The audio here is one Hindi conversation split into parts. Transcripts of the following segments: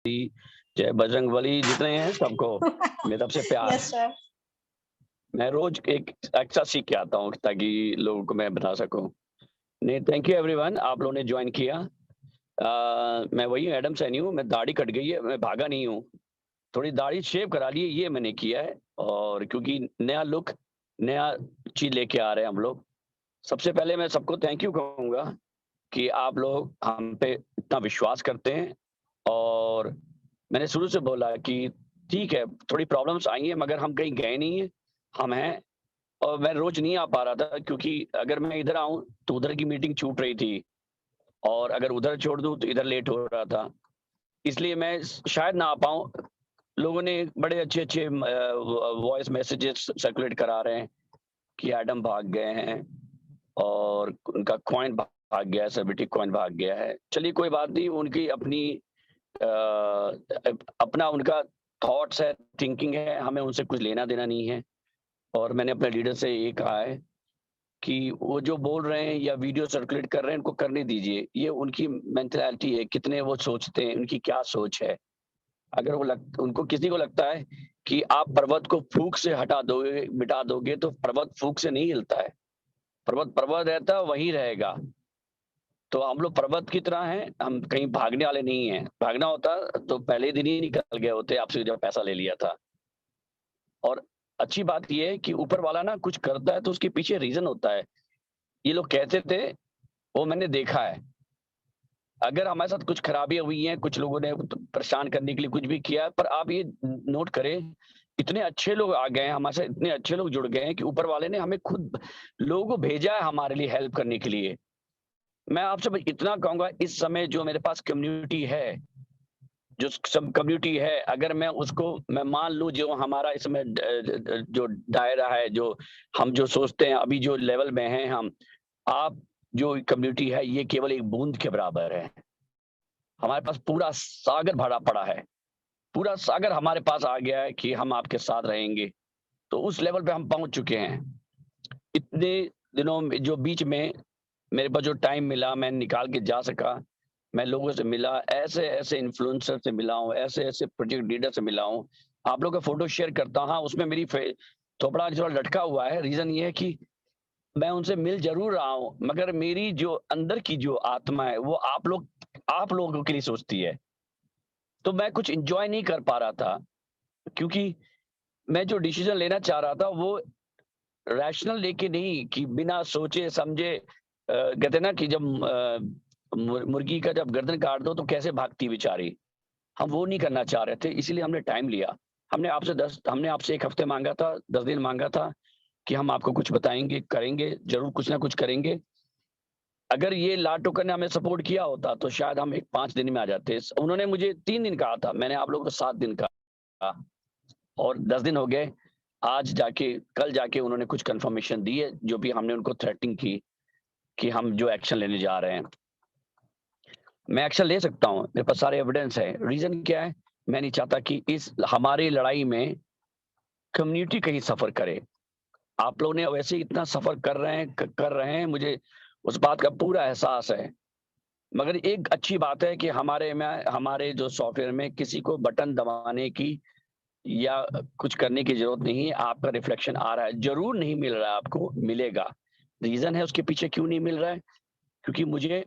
जय बजरंगबली, जितने हैं सबको मेरी तरफ से प्यार। Yes sir. मैं रोज एक एक्स्ट्रा सीख के आता हूँ ताकि लोगों को मैं बता सकूं। नहीं, थैंक यू एवरीवन, आप लोगों ने ज्वाइन किया। मैं वही एडम सैनी हूँ। मैं दाढ़ी कट गई है, मैं भागा नहीं हूँ। थोड़ी दाढ़ी शेव करा ली है, ये मैंने किया है। और क्योंकि नया लुक, नया चीज लेके आ रहे हैं हम लोग। सबसे पहले मैं सबको थैंक यू कहूंगा कि आप लोग हम पे इतना विश्वास करते हैं। और मैंने शुरू से बोला कि ठीक है, थोड़ी प्रॉब्लम्स आई हैं मगर हम कहीं गए नहीं हैं, हम हैं। और मैं रोज नहीं आ पा रहा था क्योंकि अगर मैं इधर आऊं तो उधर की मीटिंग छूट रही थी, और अगर उधर छोड़ दूं तो इधर लेट हो रहा था। इसलिए मैं शायद ना आ पाऊं। लोगों ने बड़े अच्छे अच्छे वॉइस मैसेजेस सर्कुलेट करा रहे हैं कि एडम भाग गए हैं और उनका कॉइन भाग गया है, सेलिब्रिटी कॉइन भाग गया है। चलिए कोई बात नहीं, उनकी अपनी अपना उनका थॉट्स है, थिंकिंग है, हमें उनसे कुछ लेना देना नहीं है। और मैंने अपने लीडर से ये कहा है कि वो जो बोल रहे हैं या वीडियो सर्कुलेट कर रहे हैं, उनको करने दीजिए। ये उनकी मेंटालिटी है, कितने वो सोचते हैं, उनकी क्या सोच है। अगर उनको किसी को लगता है कि आप पर्वत को फूंक से हटा दोगे, मिटा दोगे, तो पर्वत फूंक से नहीं हिलता है। पर्वत पर्वत रहता है, वहीं रहेगा। तो हम लोग पर्वत की तरह हैं, हम कहीं भागने वाले नहीं हैं। भागना होता तो पहले दिन ही निकल गए होते, आपसे जब पैसा ले लिया था। और अच्छी बात ये है कि ऊपर वाला ना कुछ करता है तो उसके पीछे रीज़न होता है। ये लोग कहते थे, वो मैंने देखा है। अगर हमारे साथ कुछ खराबियाँ हुई हैं, कुछ लोगों ने तो परेशान करने के लिए कुछ भी किया है, पर आप ये नोट करें, इतने अच्छे लोग आ गए हैं हमारे साथ, इतने अच्छे लोग जुड़ गए हैं कि ऊपर वाले ने हमें खुद लोगों को भेजा है हमारे लिए हेल्प करने के लिए। मैं आपसे बस इतना कहूँगा, इस समय जो मेरे पास कम्युनिटी है, जो सब कम्युनिटी है, अगर मैं मान लूँ जो हमारा इसमें जो दायरा है, जो हम जो सोचते हैं अभी जो लेवल में हैं हम, आप जो कम्युनिटी है ये केवल एक बूंद के बराबर है। हमारे पास पूरा सागर भरा पड़ा है। पूरा सागर हमारे पास आ गया है कि हम आपके साथ रहेंगे। तो उस लेवल पे हम पहुँच चुके हैं। इतने दिनों में जो बीच में मेरे पास जो टाइम मिला, मैं निकाल के जा सका। मैं लोगों से मिला, ऐसे-ऐसे इन्फ्लुएंसर से मिला हूँ, ऐसे-ऐसे प्रोजेक्ट लीडर से मिला हूँ। आप लोगों का फ़ोटो शेयर करता हूँ। हाँ, उसमें मेरी थोपड़ा थोड़ा लटका हुआ है। रीज़न ये है कि मैं उनसे मिल ज़रूर रहा हूँ, मगर मेरी जो अंदर की जो आत्मा है, वो आप लोगों के लिए सोचती है। तो मैं कुछ एन्जॉय नहीं कर पा रहा था, क्योंकि मैं जो डिसीज़न लेना चाह रहा था, वो रैशनल लेके नहीं कि बिना सोचे-समझे कहते हैं ना कि जब मुर्गी का जब गर्दन काट दो तो कैसे भागती बेचारी। हम वो नहीं करना चाह रहे थे, इसीलिए हमने टाइम लिया। हमने आपसे 1 हफ्ते माँगा था, 10 दिन माँगा था कि हम आपको कुछ बताएँगे, करेंगे, ज़रूर कुछ ना कुछ करेंगे। अगर ये लाटोकर ने हमें सपोर्ट किया होता तो शायद हम एक 5 दिन में आ जाते। उन्होंने मुझे 3 दिन कहा था, मैंने आप लोगों को 7 दिन कहा, और 10 दिन हो गए। आज जाके कल जाके उन्होंने कुछ कन्फर्मेशन दी है, जो भी हमने उनको थ्रेटनिंग की कि हम जो एक्शन लेने जा रहे हैं। मैं एक्शन ले सकता हूँ, मेरे पास सारे एविडेंस है। रीज़न क्या है? मैं नहीं चाहता कि इस हमारी लड़ाई में कम्युनिटी कहीं सफ़र करे। आप लोग ने वैसे ही इतना सफ़र कर रहे हैं, मुझे उस बात का पूरा एहसास है। मगर एक अच्छी बात है कि हमारे जो सॉफ्टवेयर में किसी को बटन दबाने की या कुछ करने की ज़रूरत नहीं है। आपका रिफ्लेक्शन आ रहा है, ज़रूर नहीं मिल रहा है आपको, मिलेगा। रीज़न है उसके पीछे क्यों नहीं मिल रहा है? क्योंकि मुझे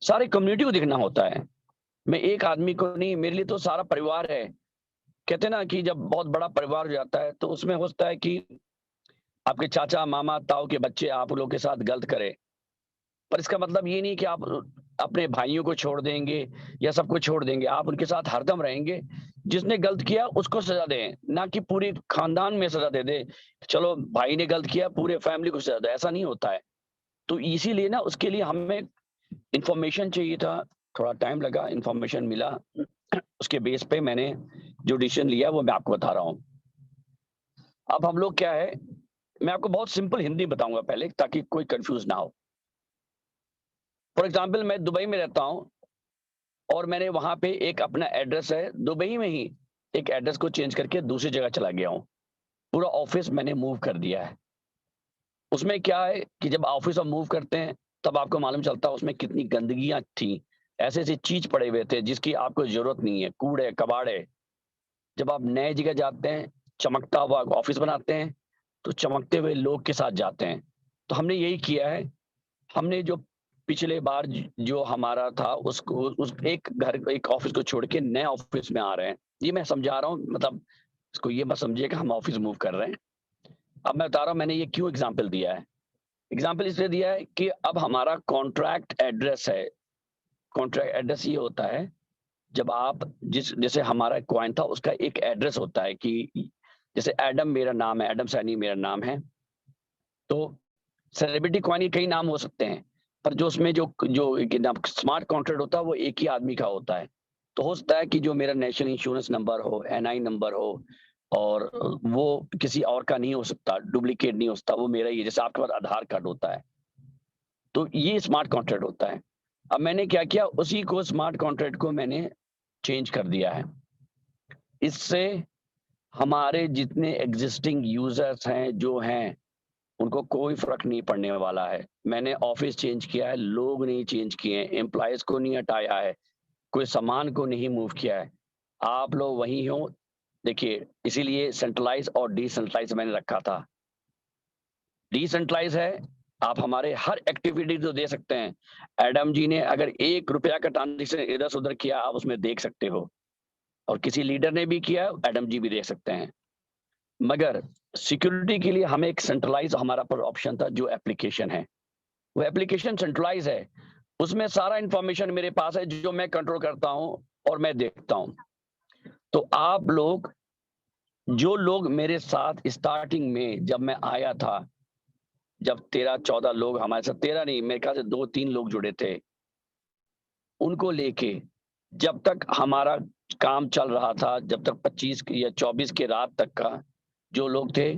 सारी कम्युनिटी को देखना होता है। मैं एक आदमी को नहीं, मेरे लिए तो सारा परिवार है। कहते हैं ना कि जब बहुत बड़ा परिवार हो जाता है तो उसमें होता है कि आपके चाचा, मामा, ताऊ के बच्चे आप लोग के साथ गलत करें। पर इसका मतलब ये नहीं कि आप अपने भाइयों को छोड़ देंगे या सबको छोड़ देंगे। आप उनके साथ हरदम रहेंगे। जिसने गलत किया उसको सज़ा दें, ना कि पूरे खानदान में सज़ा दे दें। चलो भाई ने गलत किया, पूरे फैमिली को सज़ा दो, ऐसा नहीं होता है। तो इसीलिए ना उसके लिए हमें इन्फॉर्मेशन चाहिए था, थोड़ा टाइम लगा, इन्फॉर्मेशन मिला। उसके बेस पे मैंने जो डिसीज़न लिया वो मैं आपको बता रहा हूँ। अब हम लोग क्या है, मैं आपको बहुत सिंपल हिंदी बताऊँगा पहले, ताकि कोई कन्फ्यूज़ ना हो। फॉर एग्ज़ाम्पल मैं दुबई में रहता हूँ और मैंने वहाँ पे एक अपना एड्रेस है, दुबई में ही एक एड्रेस को चेंज करके दूसरी जगह चला गया हूँ। पूरा ऑफ़िस मैंने मूव कर दिया है। उसमें क्या है कि जब ऑफ़िस हम मूव करते हैं, तब आपको मालूम चलता है उसमें कितनी गंदगियाँ थी। ऐसे ऐसी चीज पड़े हुए थे जिसकी आपको जरूरत नहीं है, कूड़े कबाड़े। जब आप नए जगह जाते हैं, चमकता हुआ ऑफिस बनाते हैं, तो चमकते हुए लोग के साथ जाते हैं। तो हमने यही किया है। हमने जो पिछले बार जो हमारा था उसको उस एक ऑफिस को छोड़ के नए ऑफिस में आ रहे हैं। ये मैं समझा रहा हूँ, मतलब इसको ये मत समझिए कि हम ऑफिस मूव कर रहे हैं। अब मैं बता रहा हूँ मैंने ये क्यों एग्जाम्पल दिया है। एग्जाम्पल इसलिए दिया है कि अब हमारा कॉन्ट्रैक्ट एड्रेस है। कॉन्ट्रैक्ट एड्रेस ये होता है, जब आप जिस जैसे हमारा कॉइन था उसका एक एड्रेस होता है कि जैसे एडम मेरा नाम है, एडम सैनी मेरा नाम है। तो सेलिब्रिटी कॉइन के कई नाम हो सकते हैं, पर जो उसमें जो जो स्मार्ट कॉन्ट्रैक्ट होता है वो एक ही आदमी का होता है। तो हो सकता है कि जो मेरा नेशनल इंश्योरेंस नंबर हो, एनआई नंबर हो, और वो किसी और का नहीं हो सकता, डुप्लीकेट नहीं हो सकता, वो मेरा ही है, जैसे आपके पास आधार कार्ड होता है। तो ये स्मार्ट कॉन्ट्रैक्ट होता है। अब मैंने क्या किया, उसी को स्मार्ट कॉन्ट्रैक्ट को मैंने चेंज कर दिया है। इससे हमारे जितने एग्जिस्टिंग यूजर्स हैं जो हैं, उनको कोई फ़र्क नहीं पड़ने वाला है। मैंने ऑफ़िस चेंज किया है, लोग नहीं चेंज किए हैं, एम्प्लॉइज़ को नहीं हटाया है, कोई सामान को नहीं मूव किया है। आप लोग वहीं हो। देखिए, इसीलिए सेंट्रलाइज़ और डिसेंट्रलाइज़ मैंने रखा था। डिसेंट्रलाइज़ है, आप हमारे हर एक्टिविटी को दे सकते हैं। एडम जी ने अगर ₹1 का ट्रांज़ैक्शन इधर से उधर किया, आप उसमें देख सकते हो, और किसी लीडर ने भी किया, एडम जी भी देख सकते हैं। मगर सिक्योरिटी के लिए हमें एक सेंट्रलाइज़ हमारा पर ऑप्शन था, जो एप्लीकेशन है। वो एप्लीकेशन सेंट्रलाइज़ है। उसमें सारा इन्फॉर्मेशन मेरे पास है जो मैं कंट्रोल करता हूँ और मैं देखता हूँ। तो आप लोग, जो लोग मेरे साथ स्टार्टिंग में जब मैं आया था, जब 13-14 लोग हमारे साथ, 13 नहीं मेरे ख्याल से 2-3 लोग जुड़े थे, उनको लेके जब तक हमारा काम चल रहा था, जब तक 25 की या 24 की रात तक का, जो लोग थे,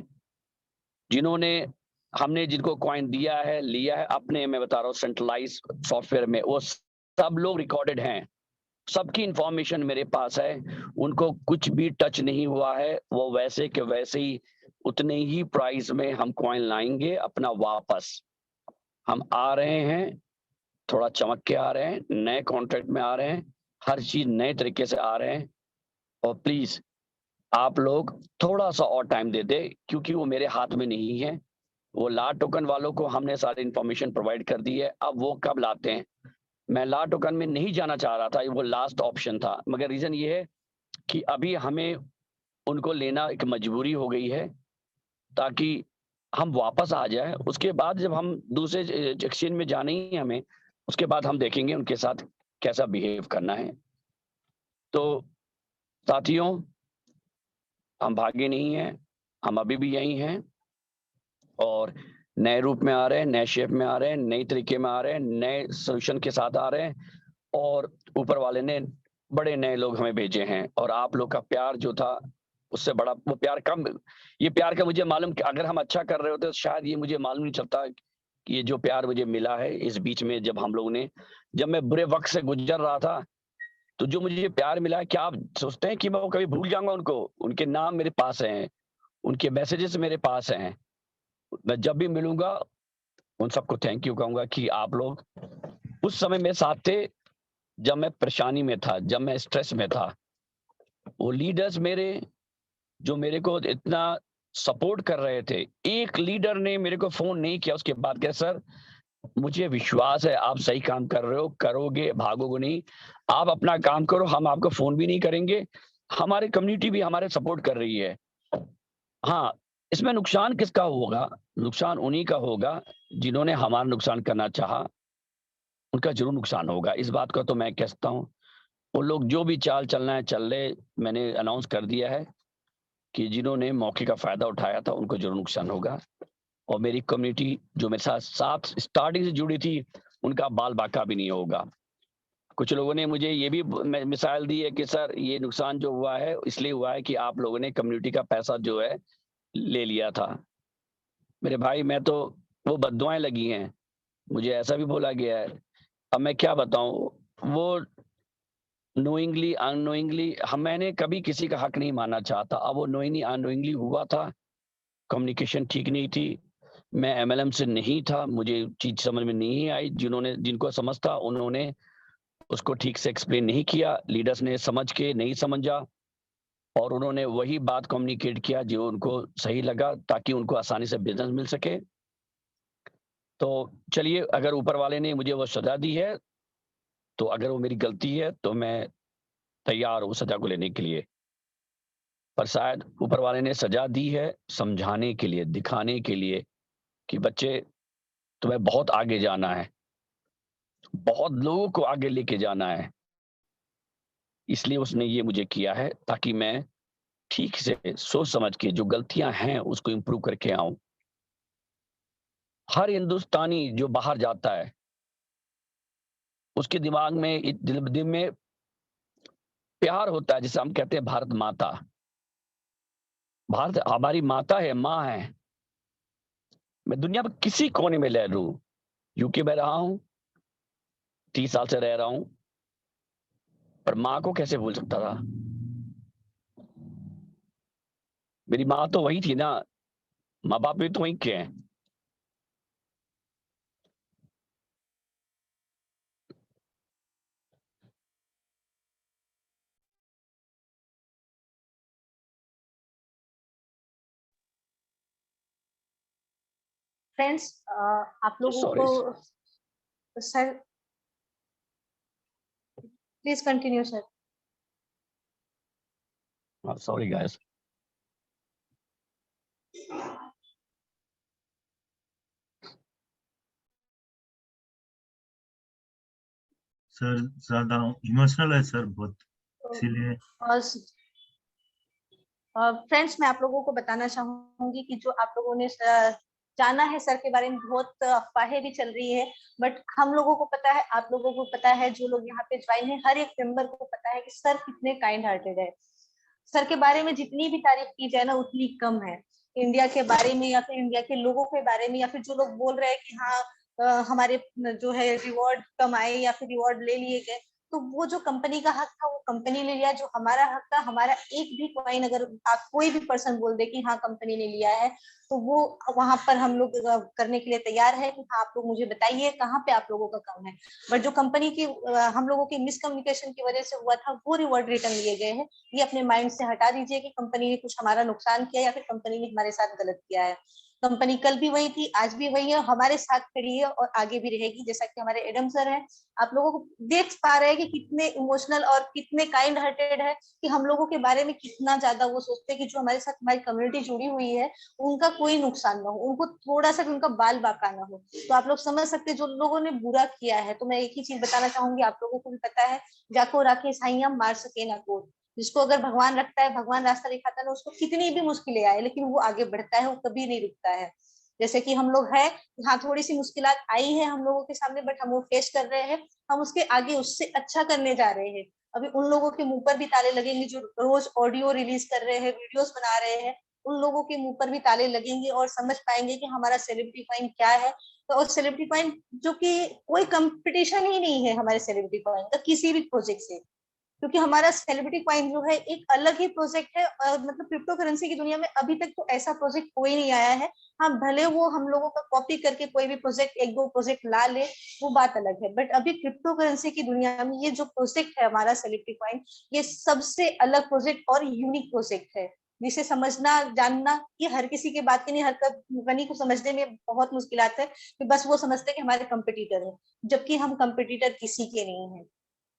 जिन्होंने हमने जिनको कॉइन दिया है, लिया है अपने, मैं बता रहा हूँ सेंट्रलाइज़्ड सॉफ्टवेयर में, वो सब लोग रिकॉर्डेड हैं। सबकी इंफॉर्मेशन मेरे पास है। उनको कुछ भी टच नहीं हुआ है। वो वैसे के वैसे ही उतने ही प्राइस में हम कॉइन लाएँगे अपना वापस। हम आ रहे हैं, थोड़ा चमक के आ रहे हैं, नए कॉन्ट्रैक्ट में आ रहे हैं, हर चीज़ नए तरीके से आ रहे हैं। और प्लीज़ आप लोग थोड़ा-सा और टाइम दे दें, क्योंकि वो मेरे हाथ में नहीं है। वो ला टोकन वालों को हमने सारी इन्फॉर्मेशन प्रोवाइड कर दी है, अब वो कब लाते हैं। मैं ला टोकन में नहीं जाना चाह रहा था, वो लास्ट ऑप्शन था, मगर रीज़न ये है कि अभी हमें उनको लेना एक मजबूरी हो गई है, ताकि हम वापस आ जाएँ। उसके बाद जब हम दूसरे एक्सचेंज में जाना ही है हमें, उसके बाद हम देखेंगे उनके साथ कैसा बिहेव करना है। तो साथियों, हम भागे नहीं हैं, हम अभी भी यहीं हैं, और नए रूप में आ रहे हैं, नए शेप में आ रहे हैं, नई तरीके में आ रहे हैं, नए सॉल्यूशन के साथ आ रहे हैं, और ऊपर वाले ने बड़े नए लोग हमें भेजे हैं, और आप लोग का प्यार जो था, उससे बड़ा वो प्यार कम, ये प्यार का मुझे मालूम कि अगर हम अच्छा कर रहे होते तो शायद ये मुझे मालूम नहीं चलता कि ये जो प्यार मुझे मिला है इस बीच में, जब हम लोगों ने, जब मैं बुरे वक़्त से गुज़र रहा था, तो जो मुझे ये प्यार मिला है, क्या आप सोचते हैं कि मैं वो कभी भूल जाऊँगा उनको? उनके नाम मेरे पास हैं, उनके मैसेजेस मेरे पास हैं। मैं जब भी मिलूँगा, उन सबको थैंक यू कहूँगा कि आप लोग उस समय मेरे साथ थे, जब मैं परेशानी में था, जब मैं स्ट्रेस में था। वो लीडर्स मेरे, जो मेरे को इतना सपोर्ट कर रहे थे, एक लीडर ने मेरे को फ़ोन नहीं किया उसके बाद, कहा सर, मुझे विश्वास है आप सही काम कर रहे हो, करोगे, भागोगे नहीं। आप अपना काम करो, हम आपको फ़ोन भी नहीं करेंगे। हमारी कम्युनिटी भी हमारे सपोर्ट कर रही है। हाँ, इसमें नुकसान किसका होगा? नुकसान उन्हीं का होगा जिन्होंने हमारा नुकसान करना चाहा, उनका ज़रूर नुकसान होगा। इस बात का तो मैं कह सकता हूँ। वो लोग जो भी चाल चलना है चल ले, मैंने अनाउंस कर दिया है कि जिन्होंने मौके का फ़ायदा उठाया था उनको ज़रूर नुकसान होगा, और मेरी कम्युनिटी जो मेरे साथ साथ स्टार्टिंग से जुड़ी थी, उनका बाल-बाका भी नहीं होगा। कुछ लोगों ने मुझे ये भी मिसाल दी है कि सर, ये नुकसान जो हुआ है इसलिए हुआ है कि आप लोगों ने कम्युनिटी का पैसा जो है ले लिया था। मेरे भाई, मैं तो, वो बद्दुआएँ लगी हैं, मुझे ऐसा भी बोला गया है। अब मैं क्या बताऊँ, वो नोइंगली अननोइंगली, मैंने कभी किसी का हक नहीं मानना चाहता। अब वो नोइंगली अननोइंगली हुआ था, कम्युनिकेशन ठीक नहीं थी। मैं एमएलएम से नहीं था, मुझे चीज़ समझ में नहीं आई। जिनको समझ था उन्होंने उसको ठीक से एक्सप्लेन नहीं किया, लीडर्स ने समझ के नहीं समझा और उन्होंने वही बात कम्युनिकेट किया जो उनको सही लगा ताकि उनको आसानी से बिज़नेस मिल सके। तो चलिए, अगर ऊपर वाले ने मुझे वो सज़ा दी है, तो अगर वो मेरी गलती है तो मैं तैयार हूँ सज़ा को लेने के लिए। पर शायद ऊपर वाले ने सज़ा दी है समझाने के लिए, दिखाने के लिए कि बच्चे, तुम्हें बहुत आगे जाना है, बहुत लोगों को आगे लेके जाना है। इसलिए उसने ये मुझे किया है ताकि मैं ठीक से सोच समझ के जो गलतियाँ हैं उसको इम्प्रूव करके आऊँ। हर हिंदुस्तानी जो बाहर जाता है, उसके दिमाग में दिल में प्यार होता है, जिसे हम कहते हैं भारत माता। भारत हमारी माता है, माँ है। मैं दुनिया में किसी कोने में रह लूँ, यूके में रहा हूँ, 30 साल से रह रहा हूँ, पर माँ को कैसे भूल सकता था? मेरी माँ तो वही थी ना, माँ-बाप भी तो वहीं के हैं। फ्रेंड्स, आप लोगों सॉरी, को sir, please continue sir. Sorry guys. Sir ज्यादा इमोशनल है सर बहुत, इसीलिए। और फ्रेंड्स, मैं आप लोगों को बताना चाहूंगी कि जो आप लोगों ने जाना है सर के बारे में, बहुत अफवाहें भी चल रही है, बट हम लोगों को पता है, आप लोगों को पता है, जो लोग यहाँ पे ज्वाइन है, हर एक मेंबर को पता है कि सर कितने काइंड हार्टेड है। सर के बारे में जितनी भी तारीफ की जाए ना उतनी कम है। इंडिया के बारे में या फिर इंडिया के लोगों के बारे में, या फिर जो लोग बोल रहे हैं कि हाँ हमारे जो है रिवॉर्ड कम आए या फिर रिवॉर्ड ले लिए गए, तो वो जो कंपनी का हक था वो कंपनी ले लिया। जो हमारा हक था, हमारा एक भी कॉइन अगर आप कोई भी पर्सन बोल दे कि हाँ कंपनी ने लिया है, तो वो वहां पर हम लोग करने के लिए तैयार है कि हाँ आप लोग मुझे बताइए कहाँ पे आप लोगों का कम है। बट जो कंपनी की हम लोगों की मिसकम्युनिकेशन की वजह से हुआ था, वो रिवॉर्ड रिटर्न लिए गए हैं। ये अपने माइंड से हटा दीजिए कि कंपनी ने कुछ हमारा नुकसान किया या फिर कंपनी ने हमारे साथ गलत किया है। कंपनी कल भी वही थी, आज भी वही है, हमारे साथ खड़ी है और आगे भी रहेगी। जैसा कि हमारे एडम सर हैं, आप लोगों को देख पा रहे हैं कि कितने इमोशनल और कितने काइंड हार्टेड है, कि हम लोगों के बारे में कितना ज्यादा वो सोचते हैं कि जो हमारे साथ हमारी कम्युनिटी जुड़ी हुई है उनका कोई नुकसान ना हो, उनको थोड़ा सा भी उनका बाल बाका ना हो। तो आप लोग समझ सकते हैं जो लोगों ने बुरा किया है। तो मैं एक ही चीज बताना चाहूंगी, आप लोगों को भी पता है, जाको राखे साइया मार सके ना कोई। जिसको अगर भगवान रखता है, भगवान रास्ता दिखाता है ना, उसको कितनी भी मुश्किलें आए लेकिन वो आगे बढ़ता है, वो कभी नहीं रुकता है। जैसे कि हम लोग है, हाँ थोड़ी सी मुश्किलात आई है हम लोगों के सामने, बट हम वो फेस कर रहे हैं। हम उसके आगे उससे अच्छा करने जा रहे हैं। अभी उन लोगों के मुंह पर भी ताले लगेंगे जो रोज ऑडियो रिलीज कर रहे हैं, वीडियोस बना रहे हैं। उन लोगों के मुंह पर भी ताले लगेंगे और समझ पाएंगे कि हमारा सेलिब्रिटी कॉइन क्या है। तो और सेलिब्रिटी कॉइन जो कि कोई कंपटीशन ही नहीं है हमारे सेलिब्रिटी कॉइन का किसी भी प्रोजेक्ट से, क्योंकि हमारा सेलिब्रिटी कॉइन जो है एक अलग ही प्रोजेक्ट है। मतलब क्रिप्टो करेंसी की दुनिया में अभी तक तो ऐसा प्रोजेक्ट कोई नहीं आया है। हाँ भले वो हम लोगों का कॉपी करके कोई भी प्रोजेक्ट एक दो प्रोजेक्ट ला ले, वो बात अलग है, बट अभी क्रिप्टो करेंसी की दुनिया में ये जो प्रोजेक्ट है हमारा सेलिब्रिटी कॉइन, ये सबसे अलग प्रोजेक्ट और यूनिक प्रोजेक्ट है, जिसे समझना जानना ये हर किसी की बात की नहीं। हर कंपनी को समझने में बहुत मुश्किलात है कि बस वो समझते हैं कि हमारे कंपटीटर है, जबकि हम कंपटीटर किसी के नहीं है।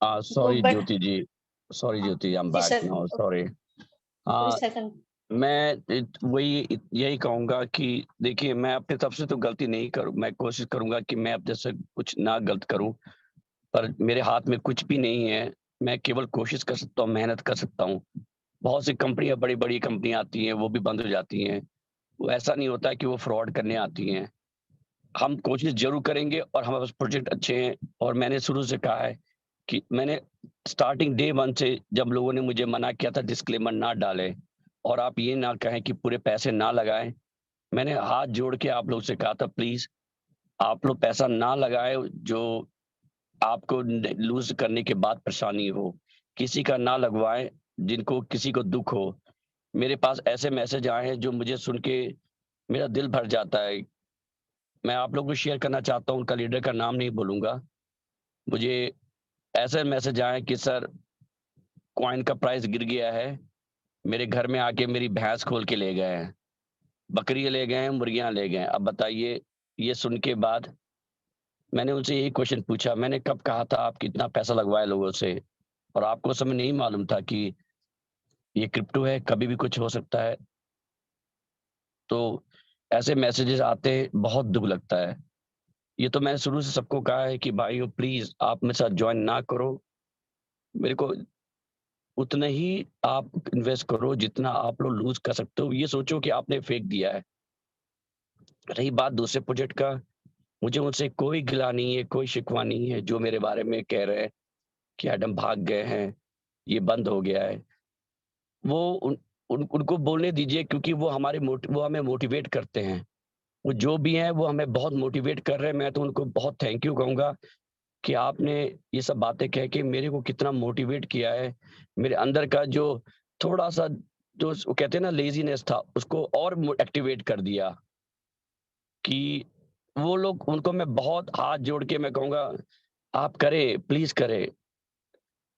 तो sorry but Jyoti ji, sorry Jyoti, I am जी बैक सर, नाउ, सॉरी। जी हाँ, सर। मैं यही कहूँगा कि देखिए, मैं अपनी तरफ से तो गलती नहीं करूँ, मैं कोशिश करूँगा कि मैं अपने से कुछ ना गलत करूँ, पर मेरे हाथ में कुछ भी नहीं है। मैं केवल कोशिश कर सकता हूँ, मेहनत कर सकता हूँ। बहुत सी कंपनियाँ, बड़ी-बड़ी कंपनियाँ आती हैं, वो भी बंद हो जाती हैं। वो ऐसा नहीं होता है कि वो फ्रॉड करने आती हैं। हम कोशिश ज़रूर करेंगे और हमारे पास प्रोजेक्ट अच्छे हैं, और मैंने शुरू से कहा है कि मैंने स्टार्टिंग डे 1 से, जब लोगों ने मुझे मना किया था डिस्क्लेमर ना डालें और आप ये ना कहें कि पूरे पैसे ना लगाएँ, मैंने हाथ जोड़ के आप लोग से कहा था, प्लीज़ आप लोग पैसा ना लगाएँ जो आपको लूज़ करने के बाद परेशानी हो। किसी का ना लगवाएँ जिनको किसी को दुःख हो। मेरे पास ऐसे मैसेज आए हैं जो मुझे सुन के मेरा दिल भर जाता है। मैं आप लोगों को शेयर करना चाहता हूँ, उनका लीडर का नाम नहीं बोलूँगा। मुझे ऐसे मैसेज आए कि सर कॉइन का प्राइस गिर गया है, मेरे घर में आके मेरी भैंस खोल के ले गए हैं, बकरी ले गए हैं, मुर्गियां ले गए हैं। अब बताइए, ये सुन के बाद मैंने उनसे यही क्वेश्चन पूछा, मैंने कब कहा था आप कितना पैसा लगवाए लोगों से, और आपको उस समय नहीं मालूम था कि ये क्रिप्टो है, कभी भी कुछ हो सकता है। तो ऐसे मैसेजेस आते हैं, बहुत दुख लगता है। ये तो मैंने शुरू से सबको कहा है कि भाइयों प्लीज आप मेरे साथ ज्वाइन ना करो, मेरे को उतना ही आप इन्वेस्ट करो जितना आप लोग लूज कर सकते हो। ये सोचो कि आपने फेंक दिया है। रही बात दूसरे प्रोजेक्ट का, मुझे उनसे कोई गिला नहीं है, कोई शिकवा नहीं है जो मेरे बारे में कह रहे हैं कि एडम भाग गए हैं, ये बंद हो गया है। वो उनको बोलने दीजिए, क्योंकि वो वो हमें मोटिवेट करते हैं। वो जो भी हैं वो हमें बहुत मोटिवेट कर रहे हैं। मैं तो उनको बहुत थैंक यू कहूँगा कि आपने ये सब बातें कह के मेरे को कितना मोटिवेट किया है। मेरे अंदर का जो थोड़ा-सा जो वो कहते हैं ना लेज़ीनेस था, उसको और एक्टिवेट कर दिया कि वो लोग, उनको मैं बहुत हाथ जोड़ के मैं कहूँगा, आप करें, प्लीज़ करें।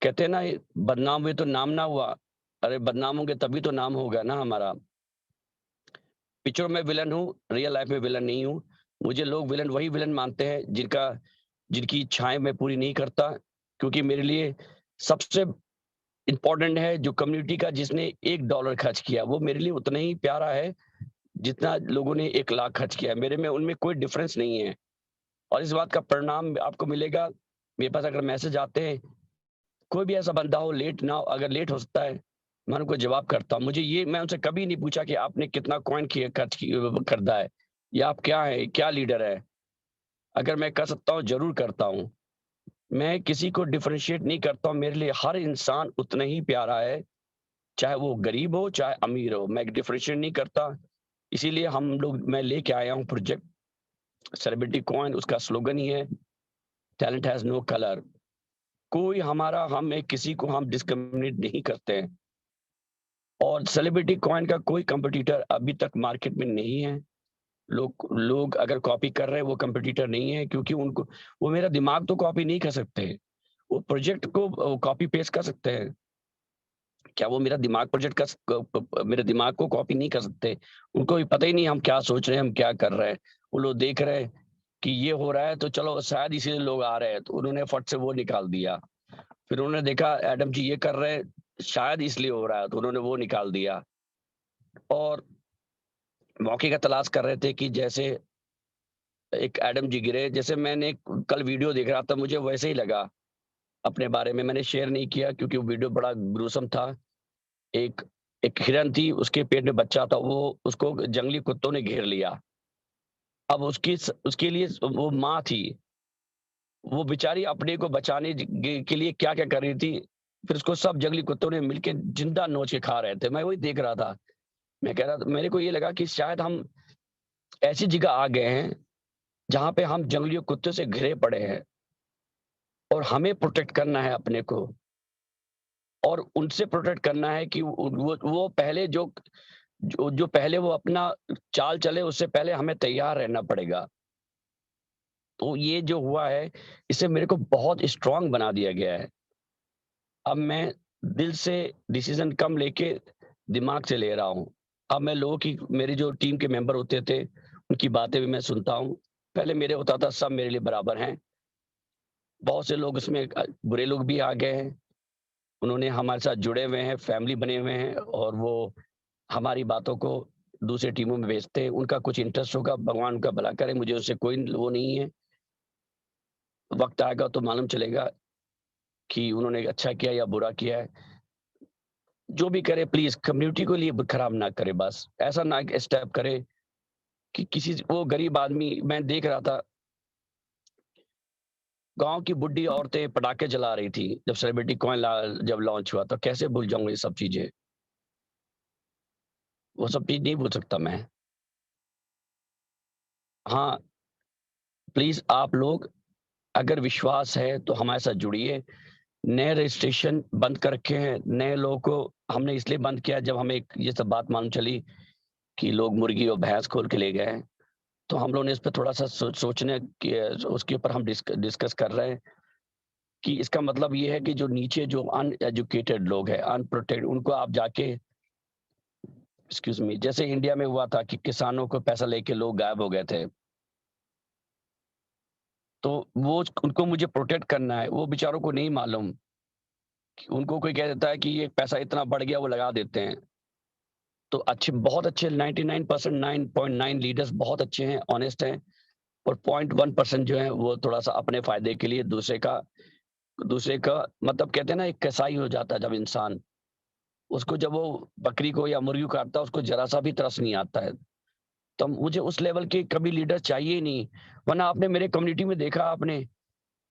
कहते हैं ना, बदनाम हुए तो नाम ना हुआ। अरे बदनाम होंगे तभी तो नाम होगा ना हमारा। पिक्चर में विलन हूँ, रियल लाइफ में विलन नहीं हूँ। मुझे लोग विलन वही विलन मानते हैं जिनकी इच्छाएँ मैं पूरी नहीं करता, क्योंकि मेरे लिए सबसे इम्पोर्टेंट है जो कम्युनिटी का जिसने $1 खर्च किया, वो मेरे लिए उतना ही प्यारा है, जितना लोगों ने 1 लाख खर्च किया है। मेरे में उनमें कोई डिफरेंस नहीं है, और इस बात का परिणाम आपको मिलेगा। मेरे पास अगर मैसेज आते हैं, कोई भी ऐसा बंदा हो, लेट ना हो, अगर लेट हो सकता है, मैं उनको जवाब करता हूँ। मैं उनसे कभी नहीं पूछा कि आपने कितना कॉइन किया खरीदा है, या आप क्या हैं, क्या लीडर है? अगर मैं कर सकता हूँ, ज़रूर करता हूँ। मैं किसी को डिफरेंशिएट नहीं करता हूँ, मेरे लिए हर इंसान उतना ही प्यारा है, चाहे वो गरीब हो, चाहे अमीर हो, मैं डिफरेंशिएट नहीं करता। इसीलिए मैं लेके आया हूँ प्रोजेक्ट सेलिब्रिटी कॉइन, उसका स्लोगन ही है, टैलेंट हैज़ नो कलर। कोई हमारा हम एक किसी को हम डिस्क्रिमिनेट नहीं करते हैं, और सेलिब्रिटी कॉइन का कोई कॉम्पिटिटर अभी तक मार्केट में नहीं है। लोग अगर कॉपी कर रहे हैं, वो कॉम्पिटिटर नहीं है, क्योंकि उनको वो मेरा दिमाग तो कॉपी नहीं कर सकते। वो प्रोजेक्ट को कॉपी पेस्ट कर सकते हैं, क्या वो मेरे दिमाग को कॉपी नहीं कर सकते? उनको भी पता ही नहीं हम क्या सोच रहे हैं, हम क्या कर रहे हैं। वो लोग देख रहे हैं कि ये हो रहा है, तो चलो शायद इसीलिए लोग आ रहे हैं, तो उन्होंने फट से वो निकाल दिया। फिर उन्होंने देखा एडम जी ये कर रहे हैं, शायद इसलिए हो रहा है, तो उन्होंने वो निकाल दिया। और मौके का तलाश कर रहे थे कि जैसे एक एडम जी गिरे, जैसे मैंने कल वीडियो देख रहा था, मुझे वैसे ही लगा। अपने बारे में मैंने शेयर नहीं किया क्योंकि वो वीडियो बड़ा ग्रूसम था। एक एक हिरन थी, उसके पेट में बच्चा था, वो उसको जंगली कुत्तों ने घेर लिया। अब उसके लिए वो माँ थी, वो बेचारी अपने को बचाने के लिए क्या-क्या कर रही थी। फिर उसको सब जंगली कुत्तों ने मिलके जिंदा नोच के खा रहे थे। मैं वही देख रहा था। मैं कह रहा था, मेरे को ये लगा कि शायद हम ऐसी जगह आ गए हैं, जहाँ पे हम जंगली कुत्तों से घिरे पड़े हैं, और हमें प्रोटेक्ट करना है अपने को, और उनसे प्रोटेक्ट करना है कि वो पहले जो पहले वो अपना चाल चले, उससे पहले हमें तैयार रहना पड़ेगा। तो ये जो हुआ है, इससे मेरे को बहुत स्ट्रॉन्ग बना दिया गया है। अब मैं दिल से डिसीज़न कम लेके दिमाग से ले रहा हूँ। अब मैं लोगों की मेरी जो टीम के मेंबर होते थे, उनकी बातें भी मैं सुनता हूँ। पहले मेरे होता था सब मेरे लिए बराबर हैं। बहुत से लोग इसमें बुरे लोग भी आ गए हैं। उन्होंने हमारे साथ जुड़े हुए हैं, फैमिली बने हुए हैं, और वो हमारी बातों को दूसरी टीमों में भेजते हैं। उनका कुछ इंटरेस्ट होगा, भगवान उनका भला करे, मुझे उससे कोई वो नहीं है। वक़्त आएगा तो मालूम चलेगा कि उन्होंने अच्छा किया या बुरा किया है। जो भी करे प्लीज़ कम्युनिटी को लिए खराब ना करे बस। ऐसा ना स्टेप करे कि वो गरीब आदमी, मैं देख रहा था, गाँव की बुड्ढी औरतें पटाखे जला रही थी, जब सेलिब्रिटी कॉइन जब लॉन्च हुआ, तो कैसे भूल जाऊँगा ये सब चीज़ें। वो सब चीज़ नहीं भूल सकता मैं। हाँ, प्लीज़ आप लोग अगर विश्वास है तो हमारे साथ जुड़िए। नए रजिस्ट्रेशन बंद कर रखे हैं, नए लोगों को हमने इसलिए बंद किया जब हमें ये सब बात मालूम चली कि लोग मुर्गी और भैंस खोल के ले गए हैं। तो हम लोगों ने इस पे थोड़ा-सा सोचने की उसके ऊपर हम डिस्कस कर रहे हैं। कि इसका मतलब ये है कि जो नीचे जो अनएजुकेटेड लोग हैं, अनप्रोटेक्टेड, उनको आप जाके, एक्सक्यूज मी, जैसे इंडिया में हुआ था कि किसानों को पैसा लेके लोग गायब हो गए थे, तो वो उनको मुझे प्रोटेक्ट करना है। वो बेचारों को नहीं मालूम कि उनको कोई कह देता है कि ये पैसा इतना बढ़ गया, वो लगा देते हैं। तो अच्छे, बहुत अच्छे 99% 9.9 लीडर्स बहुत अच्छे हैं, ऑनेस्ट हैं, और 0.1% जो है वो थोड़ा सा अपने फायदे के लिए दूसरे का मतलब, कहते हैं ना, एक कसाई हो जाता है जब इंसान, उसको जब वो बकरी को या मुर्गी को काटता है, उसको जरा सा भी तरस नहीं आता है। तो मुझे उस लेवल के कभी लीडर चाहिए ही नहीं। वरना आपने मेरे कम्युनिटी में देखा, आपने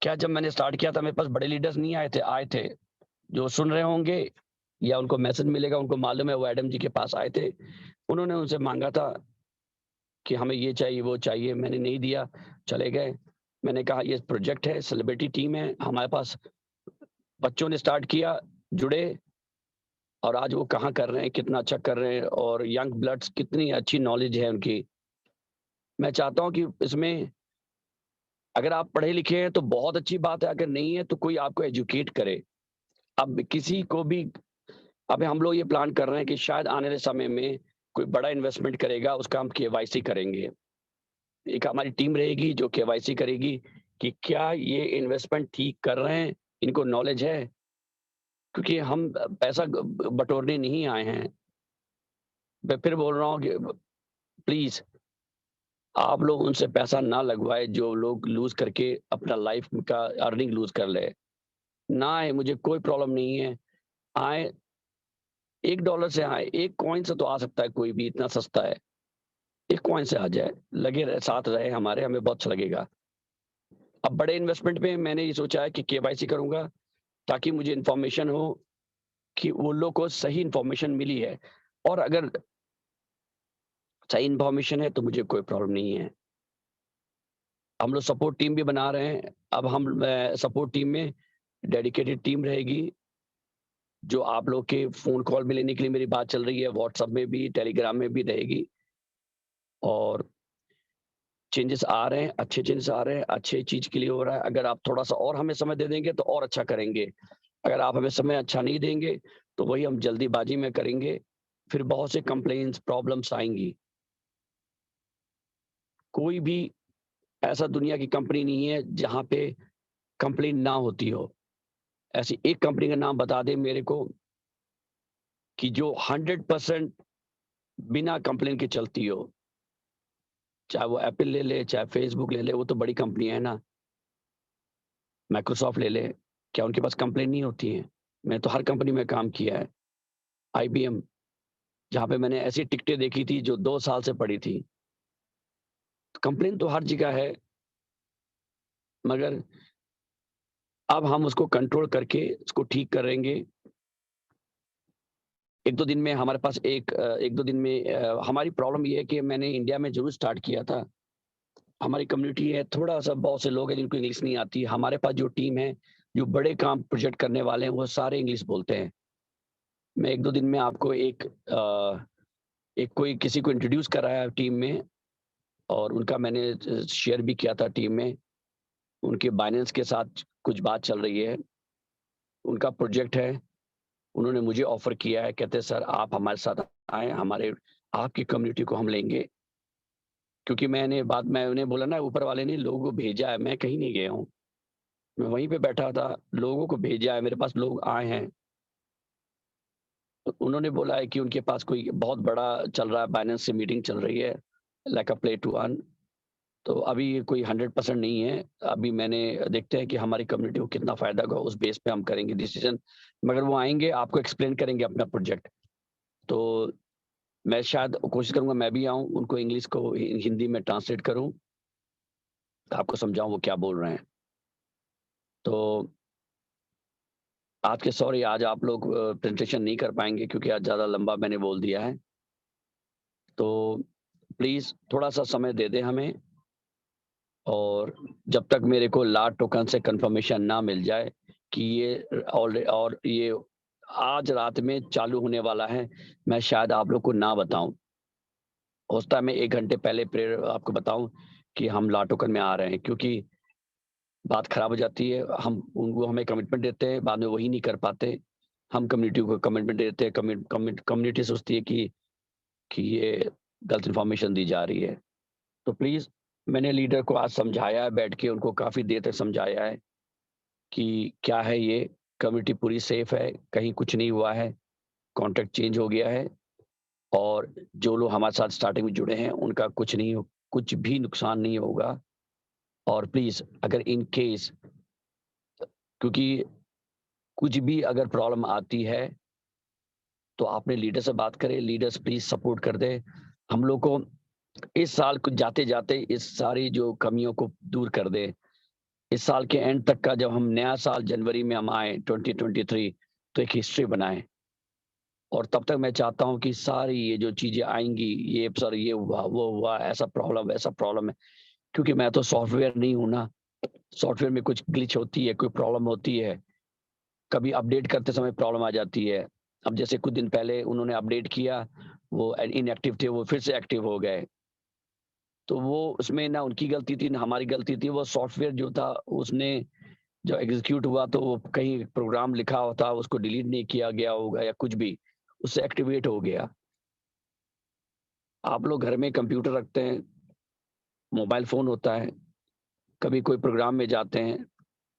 क्या, जब मैंने स्टार्ट किया था मेरे पास बड़े लीडर्स नहीं आए थे। जो सुन रहे होंगे या उनको मैसेज मिलेगा, उनको मालूम है, वो एडम जी के पास आए थे, उन्होंने उनसे मांगा था कि हमें ये चाहिए वो चाहिए, मैंने नहीं दिया, चले गए। मैंने कहा ये प्रोजेक्ट है, सेलिब्रिटी टीम है हमारे पास, बच्चों ने स्टार्ट किया, जुड़े, और आज वो कहाँ कर रहे हैं, कितना अच्छा कर रहे हैं, और यंग ब्लड्स, कितनी अच्छी नॉलेज है उनकी। मैं चाहता हूँ कि इसमें अगर आप पढ़े लिखे हैं तो बहुत अच्छी बात है, अगर नहीं है तो कोई आपको एजुकेट करे। अब किसी को भी, अब हम लोग ये प्लान कर रहे हैं कि शायद आने वाले समय में कोई बड़ा इन्वेस्टमेंट करेगा, उसका हम केवाईसी करेंगे। एक हमारी टीम रहेगी जो केवाईसी करेगी कि क्या ये इन्वेस्टमेंट ठीक कर रहे हैं, इनको नॉलेज है, क्योंकि हम पैसा बटोरने नहीं आए हैं। मैं फिर बोल रहा हूँ कि प्लीज आप लोग उनसे पैसा ना लगवाए जो लोग लूज करके अपना लाइफ का अर्निंग लूज कर ले। ना आए, मुझे कोई प्रॉब्लम नहीं है, आए, $1 से आए, एक कॉइन से तो आ सकता है, कोई भी इतना सस्ता है, एक कॉइन से आ जाए, लगे रहे, साथ रहे हमारे, हमें बहुत अच्छा लगेगा। अब बड़े इन्वेस्टमेंट में मैंने ये सोचा है कि केवाईसी करूंगा, ताकि मुझे इन्फॉर्मेशन हो कि वो लोग को सही इन्फॉर्मेशन मिली है, और अगर सही इन्फॉर्मेशन है तो मुझे कोई प्रॉब्लम नहीं है। हम लोग सपोर्ट टीम भी बना रहे हैं। अब हम सपोर्ट टीम में डेडिकेटेड टीम रहेगी, जो आप लोग के फोन कॉल में लेने के लिए मेरी बात चल रही है, व्हाट्सएप में भी, टेलीग्राम में भी रहेगी। और चेंजेस आ रहे हैं, अच्छे चेंजेस आ रहे हैं, अच्छे चीज के लिए हो रहा है। अगर आप थोड़ा सा और हमें समय दे देंगे तो और अच्छा करेंगे। अगर आप हमें समय अच्छा नहीं देंगे तो वही हम जल्दीबाजी में करेंगे, फिर बहुत से कंप्लेंट्स, प्रॉब्लम्स आएंगी। कोई भी ऐसा दुनिया की कंपनी नहीं है जहां पे कंप्लेन ना होती हो। ऐसी एक कंपनी का नाम बता दे मेरे को कि जो 100% बिना कंप्लेन के चलती हो। चाहे वो एप्पल ले ले, चाहे फेसबुक ले ले, वो तो बड़ी कंपनी है ना, माइक्रोसॉफ्ट ले ले, क्या उनके पास कंप्लेन नहीं होती है? मैं तो हर कंपनी में काम किया है। आईबीएम, जहाँ पे मैंने ऐसी टिकटें देखी थी जो 2 साल से पड़ी थी। कंप्लेन तो हर जगह है, मगर अब हम उसको कंट्रोल करके उसको ठीक करेंगे। 1-2 दिन में हमारे पास 1-2 दिन में हमारी प्रॉब्लम ये है कि मैंने इंडिया में ज़रूर स्टार्ट किया था। हमारी कम्युनिटी है, थोड़ा-सा बहुत से लोग हैं जिनको इंग्लिश नहीं आती। हमारे पास जो टीम है, जो बड़े काम प्रोजेक्ट करने वाले हैं, वो सारे इंग्लिश बोलते हैं। मैं 1-2 दिन में आपको एक कोई किसी को इंट्रोड्यूस कराया टीम में, और उनका मैंने शेयर भी किया था टीम में। उनके बाइनेंस के साथ कुछ बात चल रही है, उनका प्रोजेक्ट है। उन्होंने मुझे ऑफ़र किया है, कहते हैं सर आप हमारे साथ आएँ, हमारे आपकी कम्युनिटी को हम लेंगे। क्योंकि मैं उन्हें बोला ना, ऊपर वाले ने लोगों को भेजा है, मैं कहीं नहीं गया हूँ। मैं वहीं पे बैठा था, लोगों को भेजा है, मेरे पास लोग आए हैं। तो उन्होंने बोला है कि उनके पास कोई बहुत बड़ा चल रहा है, बाइनेंस से मीटिंग चल रही है, like a play to earn. तो अभी ये कोई 100% नहीं है। अभी मैंने देखते हैं कि हमारी कम्युनिटी को कितना फ़ायदा होगा, उस बेस पे हम करेंगे डिसीज़न। मगर वो आएँगे, आपको एक्सप्लेन करेंगे अपना प्रोजेक्ट। तो मैं शायद कोशिश करूँगा मैं भी आऊँ, उनको इंग्लिश को हिंदी में ट्रांसलेट करूँ, आपको समझाऊँ वो क्या बोल रहे हैं। तो आज आप लोग प्रेज़ेंटेशन नहीं कर पाएँगे क्योंकि आज ज़्यादा लंबा मैंने बोल दिया है। तो प्लीज़ थोड़ा-सा समय दे दें हमें, और जब तक मेरे को लार्ज टोकन से कन्फर्मेशन ना मिल जाए कि ये और ये आज रात में चालू होने वाला है, मैं शायद आप लोग को ना बताऊँ। हो सकता है मैं 1 घंटे पहले आपको बताऊँ कि हम लार्ज टोकन में आ रहे हैं, क्योंकि बात खराब हो जाती है। हम उनको हमें कमिटमेंट देते हैं, बाद में वही नहीं कर पाते। हम कम्युनिटी को कमिटमेंट देते हैं, कम्युनिटी सोचती है कि ये गलत इन्फॉर्मेशन दी जा रही है। तो प्लीज़, मैंने लीडर को आज समझाया है, बैठ के उनको काफ़ी देर तक समझाया है कि क्या है ये, कम्युनिटी पूरी सेफ है, कहीं कुछ नहीं हुआ है, कॉन्ट्रैक्ट चेंज हो गया है और जो लोग हमारे साथ स्टार्टिंग में जुड़े हैं, उनका कुछ भी नुकसान नहीं होगा। और प्लीज़, अगर इन केस, क्योंकि कुछ भी अगर प्रॉब्लम आती है, तो आपने लीडर से बात करें, लीडर्स प्लीज़ सपोर्ट कर दें। हम लोग को इस साल कुछ जाते-जाते इस सारी जो कमियों को दूर कर दें। इस साल के एंड तक का, जब हम नया साल जनवरी में हम आए 2023, तो एक हिस्ट्री बनाएँ। और तब तक मैं चाहता हूँ कि सारी ये जो चीज़ें आएँगी, ये सर ये हुआ, वो हुआ, ऐसा प्रॉब्लम, वैसा प्रॉब्लम है। क्योंकि मैं तो सॉफ्टवेयर नहीं हूँ ना, सॉफ्टवेयर में कुछ ग्लिच होती है, कोई प्रॉब्लम होती है, कभी अपडेट करते समय प्रॉब्लम आ जाती है। अब जैसे कुछ दिन पहले उन्होंने अपडेट किया, वो इनएक्टिव थे, वो फिर से एक्टिव हो गए। तो वो उसमें ना उनकी गलती थी, ना हमारी गलती थी। वो सॉफ्टवेयर जो था, उसने जो एग्ज़ीक्यूट हुआ, तो वो कहीं प्रोग्राम लिखा होता, उसको डिलीट नहीं किया गया होगा या कुछ भी, उससे एक्टिवेट हो गया। आप लोग घर में कंप्यूटर रखते हैं, मोबाइल फ़ोन होता है, कभी कोई प्रोग्राम में जाते हैं,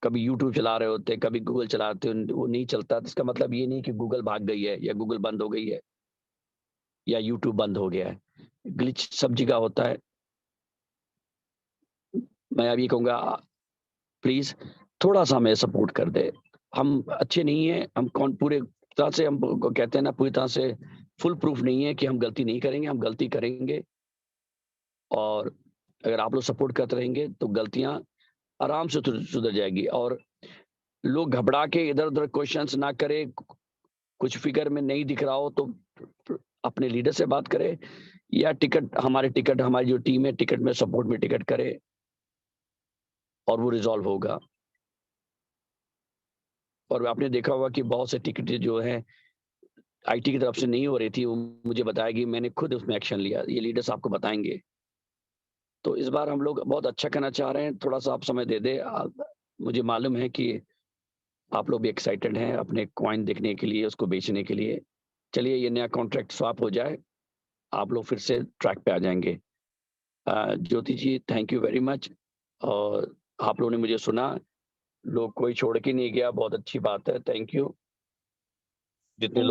कभी यूट्यूब चला रहे होते हैं, कभी गूगल चलाते हैं, वो नहीं चलता, तो इसका मतलब ये नहीं कि गूगल भाग गई है या गूगल बंद हो गई है या यूट्यूब बंद हो गया है। ग्लिच सब जगह होता है। मैं अब ये कहूँगा, प्लीज़ थोड़ा-सा हमें सपोर्ट कर दें। हम अच्छे नहीं हैं, हम कौन पूरे तरह से, हम कहते हैं ना, पूरी तरह से फुल प्रूफ नहीं है कि हम गलती नहीं करेंगे, हम गलती करेंगे। और अगर आप लोग सपोर्ट करते रहेंगे, तो गलतियाँ आराम से सुधर जाएगी। और लोग घबरा के इधर-उधर क्वेश्चन्स ना करें, कुछ फिगर में नहीं दिख रहा हो, तो अपने लीडर से बात करें, या हमारी जो टीम है, टिकट में सपोर्ट में टिकट करे, और वो रिज़ॉल्व होगा। और आपने देखा होगा कि बहुत से टिकटें जो हैं, आईटी की तरफ से नहीं हो रही थी, वो मुझे बताया कि मैंने खुद उसमें एक्शन लिया। ये लीडर्स आपको बताएँगे। तो इस बार हम लोग बहुत अच्छा करना चाह रहे हैं, थोड़ा-सा आप समय दे दें। मुझे मालूम है कि आप लोग भी एक्साइटेड हैं अपने कॉइन देखने के लिए, उसको बेचने के लिए। चलिए, ये नया कॉन्ट्रैक्ट स्वैप हो जाए, आप लोग फिर से ट्रैक पे आ जाएँगे। ज्योति जी, थैंक यू वेरी मच। और आप लोगों ने मुझे सुना, लोग कोई छोड़ के नहीं गया, बहुत अच्छी बात है। Thank you. जितने लोग